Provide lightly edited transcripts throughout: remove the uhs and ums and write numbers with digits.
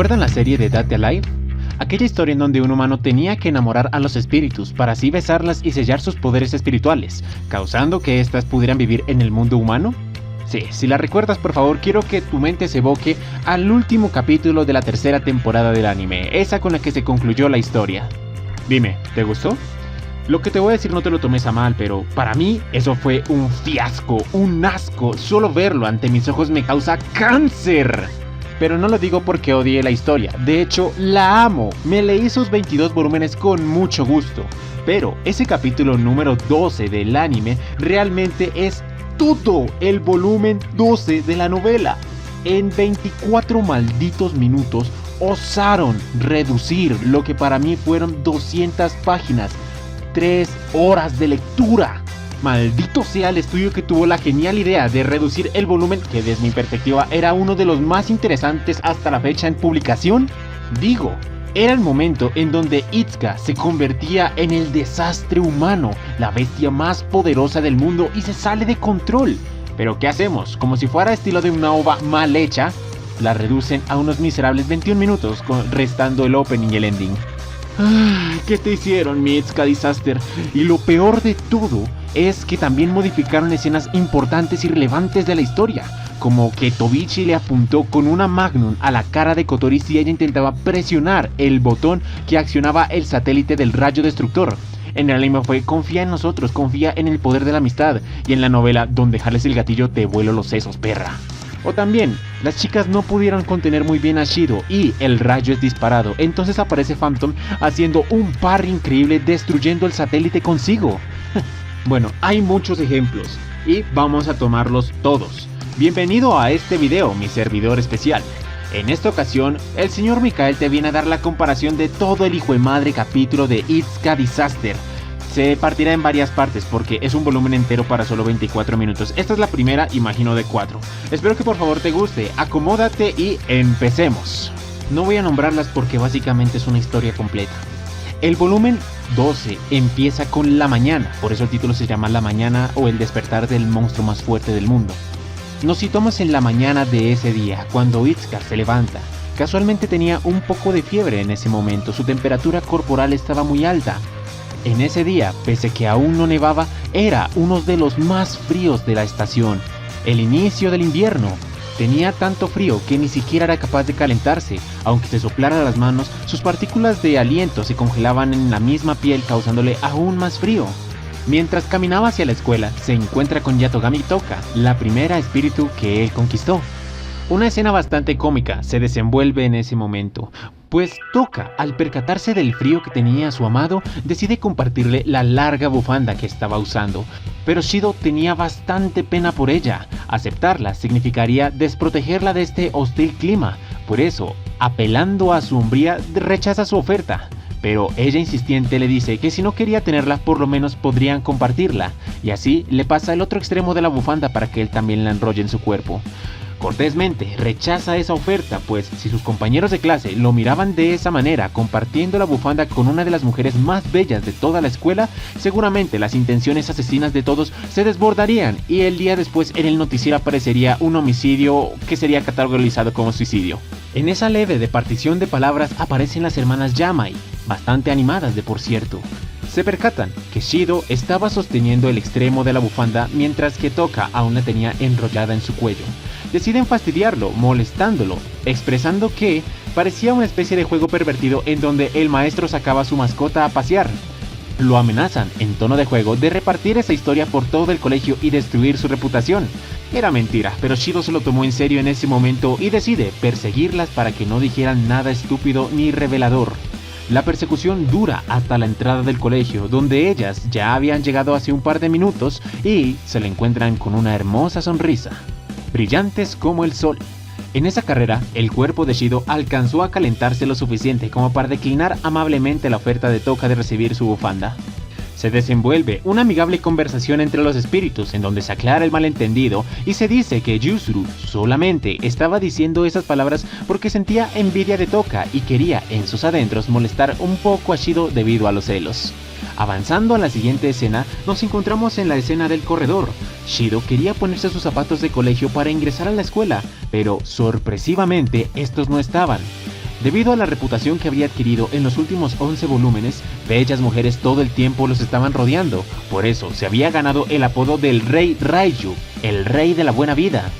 ¿Recuerdan la serie de Dead Alive? Aquella historia en donde un humano tenía que enamorar a los espíritus para así besarlas y sellar sus poderes espirituales, causando que éstas pudieran vivir en el mundo humano. Sí, si la recuerdas, por favor, quiero que tu mente se evoque al último capítulo de la tercera temporada del anime, esa con la que se concluyó la historia. Dime, ¿te gustó? Lo que te voy a decir no te lo tomes a mal, pero para mí eso fue un fiasco, un asco. Solo verlo ante mis ojos me causa cáncer. Pero no lo digo porque odie la historia, de hecho la amo, me leí sus 22 volúmenes con mucho gusto. Pero ese capítulo número 12 del anime realmente es todo el volumen 12 de la novela. En 24 malditos minutos osaron reducir lo que para mí fueron 200 páginas, 3 horas de lectura. Maldito sea el estudio que tuvo la genial idea de reducir el volumen, que desde mi perspectiva era uno de los más interesantes hasta la fecha en publicación. Digo, era el momento en donde Itsuka se convertía en el desastre humano, la bestia más poderosa del mundo, y se sale de control. Pero ¿qué hacemos? Como si fuera estilo de una ova mal hecha, la reducen a unos miserables 21 minutos, restando el opening y el ending. ¿Qué te hicieron, mi Itsuka Disaster? Y lo peor de todo es que también modificaron escenas importantes y relevantes de la historia, como que Tobichi le apuntó con una Magnum a la cara de Kotori si ella intentaba presionar el botón que accionaba el satélite del rayo destructor. En el anime fue confía en nosotros, confía en el poder de la amistad, y en la novela donde jales el gatillo te vuelo los sesos, perra. O también, las chicas no pudieron contener muy bien a Shido y el rayo es disparado, entonces aparece Phantom haciendo un parry increíble destruyendo el satélite consigo. Bueno, hay muchos ejemplos y vamos a tomarlos todos. Bienvenido a este video, mi servidor especial. En esta ocasión, el señor Mikael te viene a dar la comparación de todo el hijo de madre capítulo de Itsuka Disaster. Se partirá en varias partes porque es un volumen entero para solo 24 minutos. Esta es la primera, imagino, de 4. Espero que por favor te guste, acomódate y empecemos. No voy a nombrarlas porque básicamente es una historia completa. El volumen 12 empieza con la mañana, por eso el título se llama La Mañana o el despertar del monstruo más fuerte del mundo. Nos situamos en la mañana de ese día, cuando Itsuka se levanta. Casualmente tenía un poco de fiebre en ese momento, su temperatura corporal estaba muy alta. En ese día, pese que aún no nevaba, era uno de los más fríos de la estación. El inicio del invierno. Tenía tanto frío que ni siquiera era capaz de calentarse. Aunque se soplara las manos, sus partículas de aliento se congelaban en la misma piel, causándole aún más frío. Mientras caminaba hacia la escuela, se encuentra con Yatogami Toka, la primera espíritu que él conquistó. Una escena bastante cómica se desenvuelve en ese momento, pues Toka, al percatarse del frío que tenía su amado, decide compartirle la larga bufanda que estaba usando, pero Shido tenía bastante pena por ella. Aceptarla significaría desprotegerla de este hostil clima, por eso, apelando a su hombría, rechaza su oferta. Pero ella insistente le dice que si no quería tenerla, por lo menos podrían compartirla, y así le pasa el otro extremo de la bufanda para que él también la enrolle en su cuerpo. Cortésmente rechaza esa oferta, pues si sus compañeros de clase lo miraban de esa manera, compartiendo la bufanda con una de las mujeres más bellas de toda la escuela, seguramente las intenciones asesinas de todos se desbordarían y el día después en el noticiero aparecería un homicidio que sería categorizado como suicidio. En esa leve departición de palabras aparecen las hermanas Yamai, bastante animadas de por cierto. Se percatan que Shido estaba sosteniendo el extremo de la bufanda mientras que Toka aún la tenía enrollada en su cuello. Deciden fastidiarlo, molestándolo, expresando que parecía una especie de juego pervertido en donde el maestro sacaba a su mascota a pasear. Lo amenazan, en tono de juego, de repartir esa historia por todo el colegio y destruir su reputación. Era mentira, pero Shido se lo tomó en serio en ese momento y decide perseguirlas para que no dijeran nada estúpido ni revelador. La persecución dura hasta la entrada del colegio, donde ellas ya habían llegado hace un par de minutos y se le encuentran con una hermosa sonrisa, brillantes como el sol. En esa carrera, el cuerpo de Shido alcanzó a calentarse lo suficiente como para declinar amablemente la oferta de Toka de recibir su bufanda. Se desenvuelve una amigable conversación entre los espíritus en donde se aclara el malentendido y se dice que Yuzuru solamente estaba diciendo esas palabras porque sentía envidia de Toka y quería en sus adentros molestar un poco a Shido debido a los celos. Avanzando a la siguiente escena, nos encontramos en la escena del corredor. Shido quería ponerse sus zapatos de colegio para ingresar a la escuela, pero sorpresivamente estos no estaban. Debido a la reputación que había adquirido en los últimos 11 volúmenes, bellas mujeres todo el tiempo los estaban rodeando. Por eso se había ganado el apodo del Rey Raiju, el rey de la buena vida.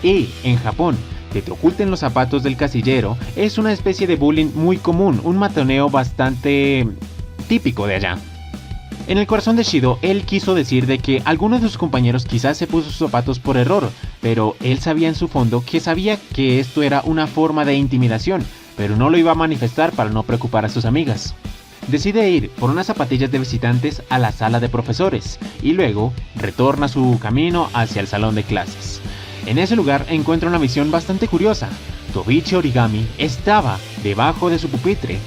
Y en Japón, que te oculten los zapatos del casillero es una especie de bullying muy común, un matoneo bastante típico de allá. En el corazón de Shido, él quiso decir de que alguno de sus compañeros quizás se puso sus zapatos por error, pero él sabía en su fondo que sabía que esto era una forma de intimidación, pero no lo iba a manifestar para no preocupar a sus amigas. Decide ir por unas zapatillas de visitantes a la sala de profesores y luego retorna su camino hacia el salón de clases. En ese lugar encuentra una visión bastante curiosa. Tobichi Origami estaba debajo de su pupitre,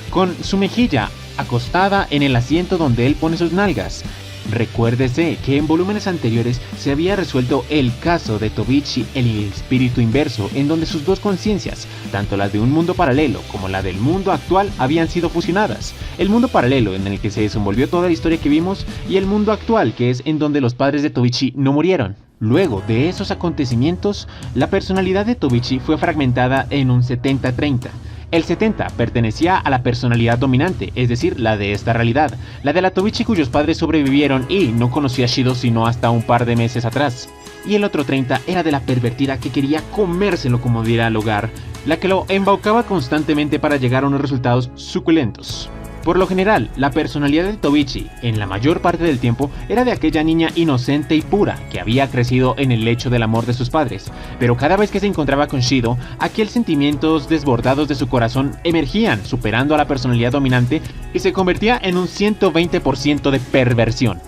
con su mejilla acostada en el asiento donde él pone sus nalgas. Recuérdese que en volúmenes anteriores se había resuelto el caso de Tobichi, el espíritu inverso, en donde sus dos conciencias, tanto la de un mundo paralelo como la del mundo actual, habían sido fusionadas. El mundo paralelo en el que se desenvolvió toda la historia que vimos y el mundo actual, que es en donde los padres de Tobichi no murieron. Luego de esos acontecimientos, la personalidad de Tobichi fue fragmentada en un 70-30. El 70 pertenecía a la personalidad dominante, es decir, la de esta realidad, la de la Tobichi cuyos padres sobrevivieron y no conocía a Shido sino hasta un par de meses atrás. Y el otro 30 era de la pervertida que quería comérselo como diera al hogar, la que lo embaucaba constantemente para llegar a unos resultados suculentos. Por lo general, la personalidad de Tobichi, en la mayor parte del tiempo, era de aquella niña inocente y pura que había crecido en el lecho del amor de sus padres, pero cada vez que se encontraba con Shido, aquellos sentimientos desbordados de su corazón emergían, superando a la personalidad dominante y se convertía en un 120% de perversión.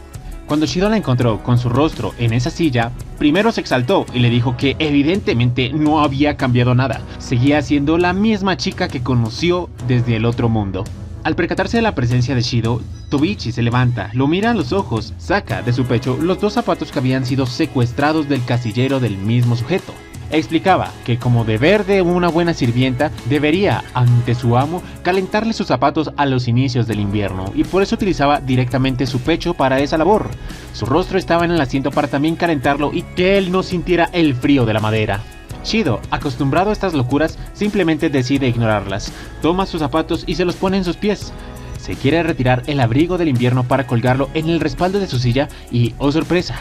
Cuando Shido la encontró con su rostro en esa silla, primero se exaltó y le dijo que evidentemente no había cambiado nada, seguía siendo la misma chica que conoció desde el otro mundo. Al percatarse de la presencia de Shido, Tobichi se levanta, lo mira a los ojos, saca de su pecho los dos zapatos que habían sido secuestrados del casillero del mismo sujeto. Explicaba que como deber de una buena sirvienta, debería, ante su amo, calentarle sus zapatos a los inicios del invierno, y por eso utilizaba directamente su pecho para esa labor. Su rostro estaba en el asiento para también calentarlo y que él no sintiera el frío de la madera. Shido, acostumbrado a estas locuras, simplemente decide ignorarlas, toma sus zapatos y se los pone en sus pies. Se quiere retirar el abrigo del invierno para colgarlo en el respaldo de su silla y, oh sorpresa,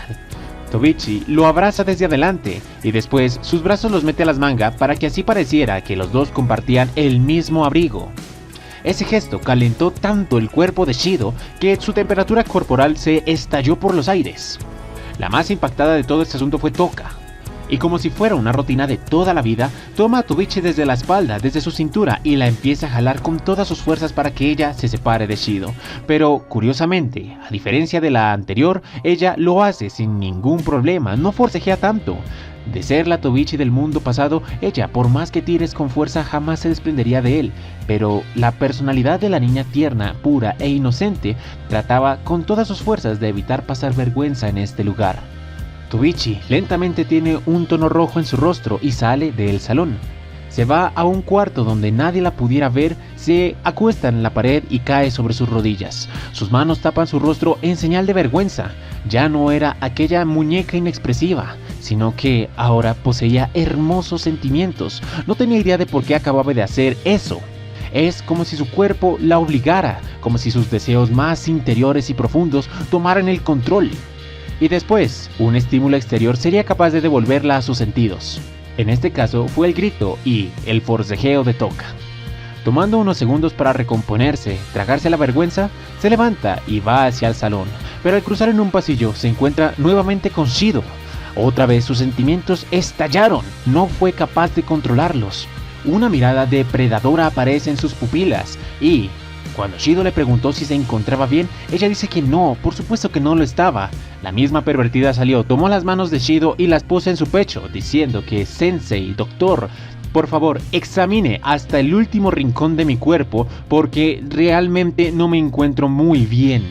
Tobichi lo abraza desde adelante y después sus brazos los mete a las mangas para que así pareciera que los dos compartían el mismo abrigo. Ese gesto calentó tanto el cuerpo de Shido que su temperatura corporal se estalló por los aires. La más impactada de todo este asunto fue Toka. Y como si fuera una rutina de toda la vida, toma a Tobichi desde la espalda, desde su cintura y la empieza a jalar con todas sus fuerzas para que ella se separe de Shido. Pero, curiosamente, a diferencia de la anterior, ella lo hace sin ningún problema, no forcejea tanto. De ser la Tobichi del mundo pasado, ella, por más que tires con fuerza, jamás se desprendería de él. Pero la personalidad de la niña tierna, pura e inocente, trataba con todas sus fuerzas de evitar pasar vergüenza en este lugar. Tobichi lentamente tiene un tono rojo en su rostro y sale del salón. Se va a un cuarto donde nadie la pudiera ver, se acuesta en la pared y cae sobre sus rodillas. Sus manos tapan su rostro en señal de vergüenza. Ya no era aquella muñeca inexpresiva, sino que ahora poseía hermosos sentimientos. No tenía idea de por qué acababa de hacer eso. Es como si su cuerpo la obligara, como si sus deseos más interiores y profundos tomaran el control. Y después, un estímulo exterior sería capaz de devolverla a sus sentidos. En este caso fue el grito y el forcejeo de Toka. Tomando unos segundos para recomponerse, tragarse la vergüenza, se levanta y va hacia el salón, pero al cruzar en un pasillo se encuentra nuevamente con Shido. Otra vez sus sentimientos estallaron, no fue capaz de controlarlos. Una mirada depredadora aparece en sus pupilas y, cuando Shido le preguntó si se encontraba bien, ella dice que no, por supuesto que no lo estaba. La misma pervertida salió, tomó las manos de Shido y las puso en su pecho, diciendo que Sensei, doctor, por favor, examine hasta el último rincón de mi cuerpo porque realmente no me encuentro muy bien.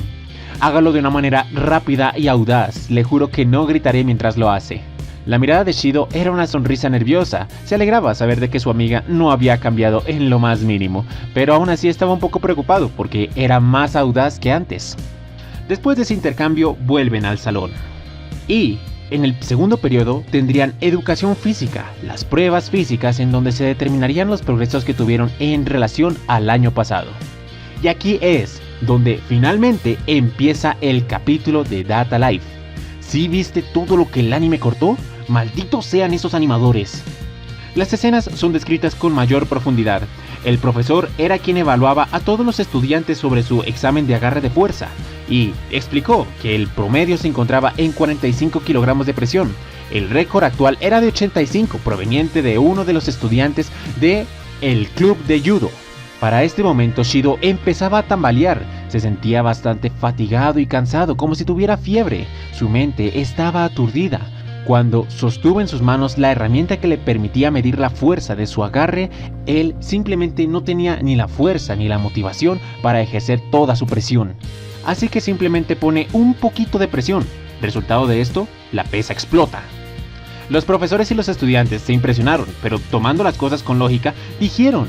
Hágalo de una manera rápida y audaz, le juro que no gritaré mientras lo hace. La mirada de Shido era una sonrisa nerviosa, se alegraba saber de que su amiga no había cambiado en lo más mínimo, pero aún así estaba un poco preocupado porque era más audaz que antes. Después de ese intercambio vuelven al salón. Y en el segundo periodo tendrían educación física, las pruebas físicas en donde se determinarían los progresos que tuvieron en relación al año pasado. Y aquí es donde finalmente empieza el capítulo de Data Life. ¿Sí viste todo lo que el anime cortó? ¡Malditos sean esos animadores! Las escenas son descritas con mayor profundidad. El profesor era quien evaluaba a todos los estudiantes sobre su examen de agarre de fuerza y explicó que el promedio se encontraba en 45 kilogramos de presión. El récord actual era de 85, proveniente de uno de los estudiantes del club de judo. Para este momento Shido empezaba a tambalear, se sentía bastante fatigado y cansado, como si tuviera fiebre. Su mente estaba aturdida. Cuando sostuvo en sus manos la herramienta que le permitía medir la fuerza de su agarre, él simplemente no tenía ni la fuerza ni la motivación para ejercer toda su presión. Así que simplemente pone un poquito de presión. Resultado de esto, la pesa explota. Los profesores y los estudiantes se impresionaron, pero tomando las cosas con lógica, dijeron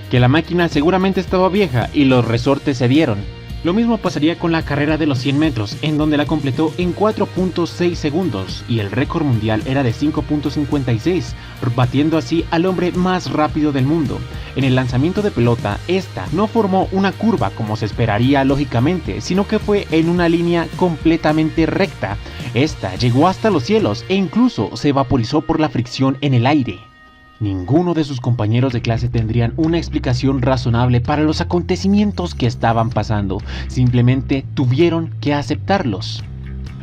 que la máquina seguramente estaba vieja y los resortes cedieron. Lo mismo pasaría con la carrera de los 100 metros, en donde la completó en 4.6 segundos y el récord mundial era de 5.56, batiendo así al hombre más rápido del mundo. En el lanzamiento de pelota, esta no formó una curva como se esperaría lógicamente, sino que fue en una línea completamente recta. Esta llegó hasta los cielos e incluso se vaporizó por la fricción en el aire. Ninguno de sus compañeros de clase tendrían una explicación razonable para los acontecimientos que estaban pasando, simplemente tuvieron que aceptarlos.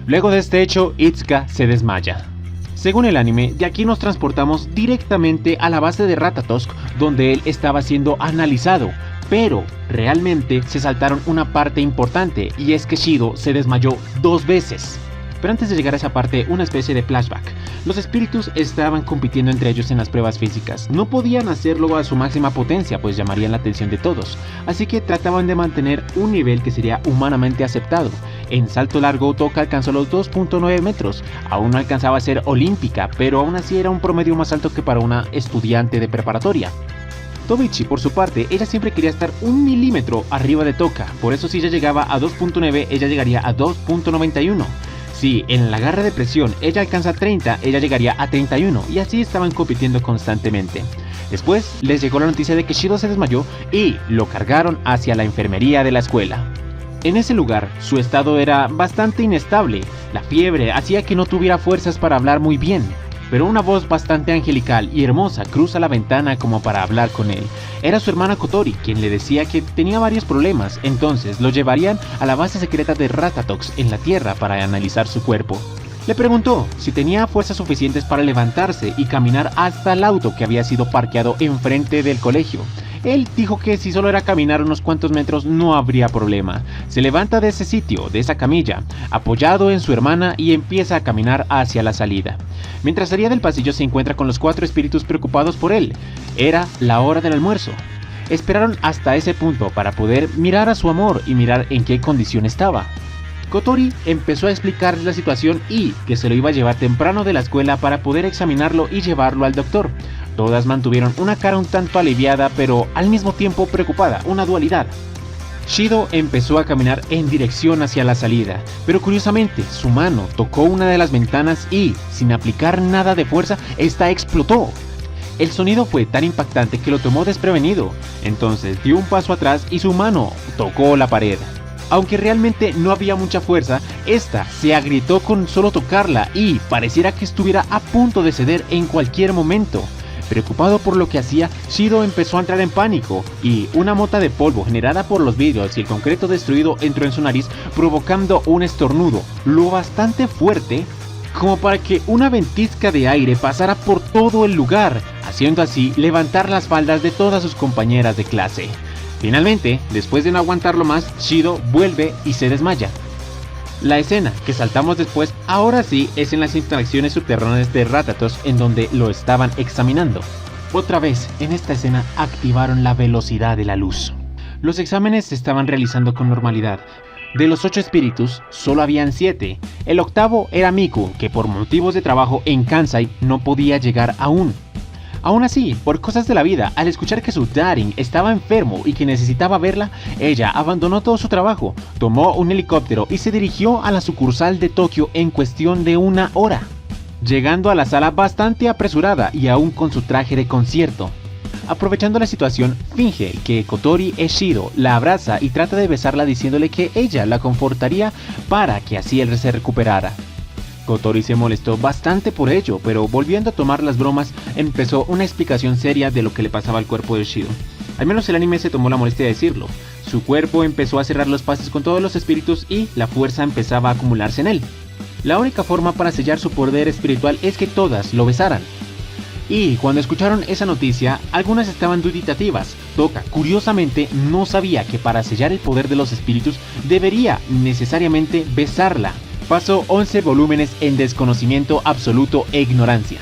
Luego de este hecho, Itsuka se desmaya. Según el anime, de aquí nos transportamos directamente a la base de Ratatosk, donde él estaba siendo analizado, pero realmente se saltaron una parte importante, y es que Shido se desmayó 2 veces. Pero antes de llegar a esa parte, una especie de flashback. Los espíritus estaban compitiendo entre ellos en las pruebas físicas. No podían hacerlo a su máxima potencia, pues llamarían la atención de todos. Así que trataban de mantener un nivel que sería humanamente aceptado. En salto largo, Toka alcanzó los 2.9 metros. Aún no alcanzaba a ser olímpica, pero aún así era un promedio más alto que para una estudiante de preparatoria. Tobichi, por su parte, ella siempre quería estar 1 milímetro arriba de Toka. Por eso si ella llegaba a 2.9, ella llegaría a 2.91. Si en el agarre de presión ella alcanza 30, ella llegaría a 31 y así estaban compitiendo constantemente. Después les llegó la noticia de que Shido se desmayó y lo cargaron hacia la enfermería de la escuela. En ese lugar su estado era bastante inestable, la fiebre hacía que no tuviera fuerzas para hablar muy bien. Pero una voz bastante angelical y hermosa cruza la ventana como para hablar con él. Era su hermana Kotori, quien le decía que tenía varios problemas, entonces lo llevarían a la base secreta de Ratatosk en la Tierra para analizar su cuerpo. Le preguntó si tenía fuerzas suficientes para levantarse y caminar hasta el auto que había sido parqueado enfrente del colegio. Él dijo que si solo era caminar unos cuantos metros no habría problema. Se levanta de ese sitio, de esa camilla, apoyado en su hermana y empieza a caminar hacia la salida. Mientras salía del pasillo se encuentra con los 4 espíritus preocupados por él. Era la hora del almuerzo. Esperaron hasta ese punto para poder mirar a su amor y mirar en qué condición estaba. Kotori empezó a explicarles la situación y que se lo iba a llevar temprano de la escuela para poder examinarlo y llevarlo al doctor. Todas mantuvieron una cara un tanto aliviada pero al mismo tiempo preocupada, una dualidad. Shido empezó a caminar en dirección hacia la salida, pero curiosamente su mano tocó una de las ventanas y, sin aplicar nada de fuerza, esta explotó. El sonido fue tan impactante que lo tomó desprevenido, entonces dio un paso atrás y su mano tocó la pared. Aunque realmente no había mucha fuerza, esta se agrietó con solo tocarla y pareciera que estuviera a punto de ceder en cualquier momento. Preocupado por lo que hacía, Shido empezó a entrar en pánico y una mota de polvo generada por los vidrios y el concreto destruido entró en su nariz provocando un estornudo, lo bastante fuerte como para que una ventisca de aire pasara por todo el lugar, haciendo así levantar las faldas de todas sus compañeras de clase. Finalmente, después de no aguantarlo más, Shido vuelve y se desmaya. La escena que saltamos después, ahora sí, es en las instalaciones subterráneas de Ratatosk en donde lo estaban examinando. Otra vez, en esta escena activaron la velocidad de la luz. Los exámenes se estaban realizando con normalidad. De los 8 espíritus, solo habían 7. El octavo era Miku, que por motivos de trabajo en Kansai no podía llegar aún. Aún así, por cosas de la vida, al escuchar que su Darin estaba enfermo y que necesitaba verla, ella abandonó todo su trabajo, tomó un helicóptero y se dirigió a la sucursal de Tokio en cuestión de 1 hora. llegando a la sala bastante apresurada y aún con su traje de concierto. Aprovechando la situación, finge que Kotori es Shido, la abraza y trata de besarla diciéndole que ella la confortaría para que así él se recuperara. Kotori se molestó bastante por ello, pero volviendo a tomar las bromas, empezó una explicación seria de lo que le pasaba al cuerpo de Shido. Al menos el anime se tomó la molestia de decirlo. Su cuerpo empezó a cerrar los pases con todos los espíritus y la fuerza empezaba a acumularse en él. La única forma para sellar su poder espiritual es que todas lo besaran. Y cuando escucharon esa noticia, algunas estaban dubitativas. Toka, curiosamente, no sabía que para sellar el poder de los espíritus debería necesariamente besarla. Pasó 11 volúmenes en desconocimiento absoluto e ignorancia.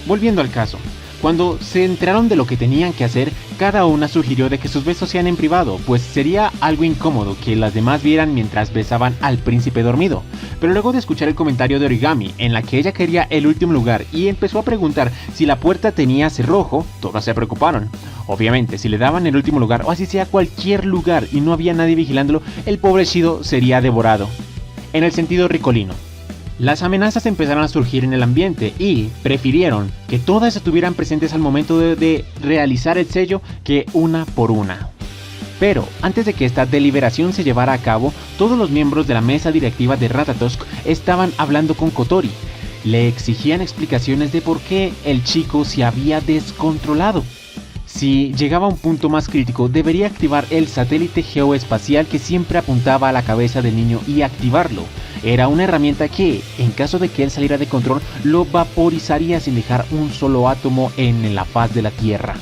Volviendo al caso, cuando se enteraron de lo que tenían que hacer, cada una sugirió de que sus besos sean en privado, pues sería algo incómodo que las demás vieran mientras besaban al príncipe dormido. Pero luego de escuchar el comentario de Origami, en la que ella quería el último lugar y empezó a preguntar si la puerta tenía cerrojo, todas se preocuparon. Obviamente, si le daban el último lugar o así sea cualquier lugar y no había nadie vigilándolo, el pobre Shido sería devorado. En el sentido ricolino. Las amenazas empezaron a surgir en el ambiente y prefirieron que todas estuvieran presentes al momento de realizar el sello que una por una. Pero antes de que esta deliberación se llevara a cabo, todos los miembros de la mesa directiva de Ratatosk estaban hablando con Kotori. Le exigían explicaciones de por qué el chico se había descontrolado. Si llegaba a un punto más crítico, debería activar el satélite geoespacial que siempre apuntaba a la cabeza del niño y activarlo. Era una herramienta que, en caso de que él saliera de control, lo vaporizaría sin dejar un solo átomo en la faz de la Tierra.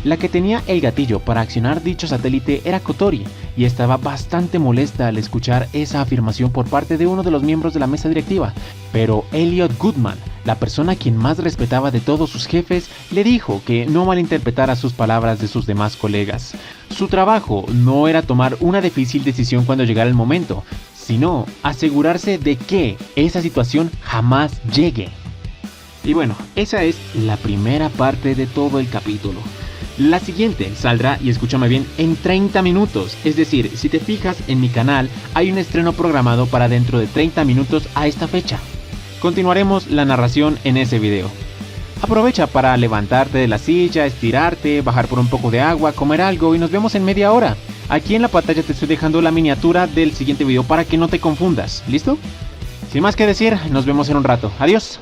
La que tenía el gatillo para accionar dicho satélite era Kotori, y estaba bastante molesta al escuchar esa afirmación por parte de uno de los miembros de la mesa directiva. Pero Elliot Goodman, la persona a quien más respetaba de todos sus jefes, le dijo que no malinterpretara sus palabras de sus demás colegas. Su trabajo no era tomar una difícil decisión cuando llegara el momento, sino asegurarse de que esa situación jamás llegue. Y bueno, esa es la primera parte de todo el capítulo. La siguiente saldrá, y escúchame bien, en 30 minutos. Es decir, si te fijas en mi canal, hay un estreno programado para dentro de 30 minutos a esta fecha. Continuaremos la narración en ese video. Aprovecha para levantarte de la silla, estirarte, bajar por un poco de agua, comer algo y nos vemos en media hora. Aquí en la pantalla te estoy dejando la miniatura del siguiente video para que no te confundas. ¿Listo? Sin más que decir, nos vemos en un rato. Adiós.